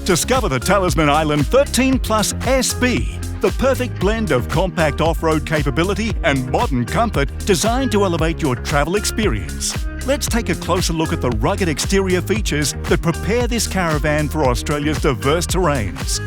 Discover the Talisman Island 13 Plus SB, the perfect blend of compact off-road capability and modern comfort designed to elevate your travel experience. Let's take a closer look at the rugged exterior features that prepare this caravan for Australia's diverse terrains.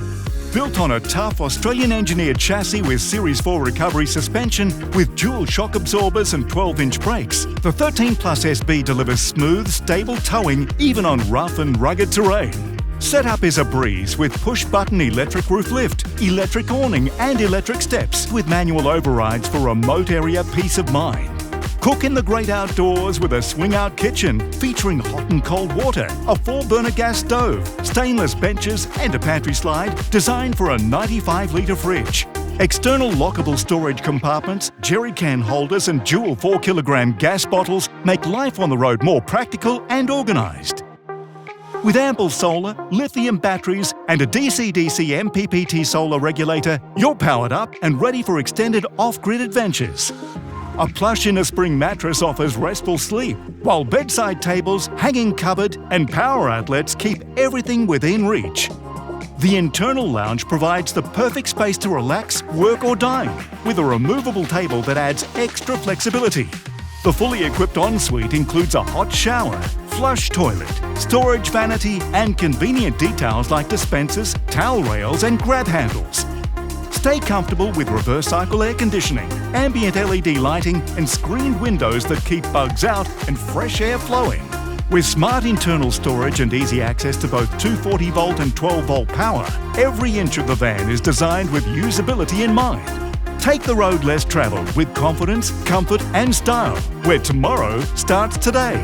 Built on a tough Australian-engineered chassis with Series 4 recovery suspension with dual shock absorbers and 12-inch brakes, the 13 Plus SB delivers smooth, stable towing even on rough and rugged terrain. Setup is a breeze with push-button electric roof lift, electric awning and electric steps with manual overrides for remote area peace of mind. Cook in the great outdoors with a swing-out kitchen featuring hot and cold water, a 4-burner gas stove, stainless benches and a pantry slide designed for a 95-litre fridge. External lockable storage compartments, jerry can holders and dual 4-kilogram gas bottles make life on the road more practical and organised. With ample solar, lithium batteries and a DC-DC MPPT solar regulator, you're powered up and ready for extended off-grid adventures. A plush inner spring mattress offers restful sleep, while bedside tables, hanging cupboard and power outlets keep everything within reach. The internal lounge provides the perfect space to relax, work or dine, with a removable table that adds extra flexibility. The fully equipped ensuite includes a hot shower, flush toilet, storage vanity and convenient details like dispensers, towel rails and grab handles. Stay comfortable with reverse cycle air conditioning, ambient LED lighting and screened windows that keep bugs out and fresh air flowing. With smart internal storage and easy access to both 240-volt and 12-volt power, every inch of the van is designed with usability in mind. Take the road less travelled with confidence, comfort and style, where tomorrow starts today.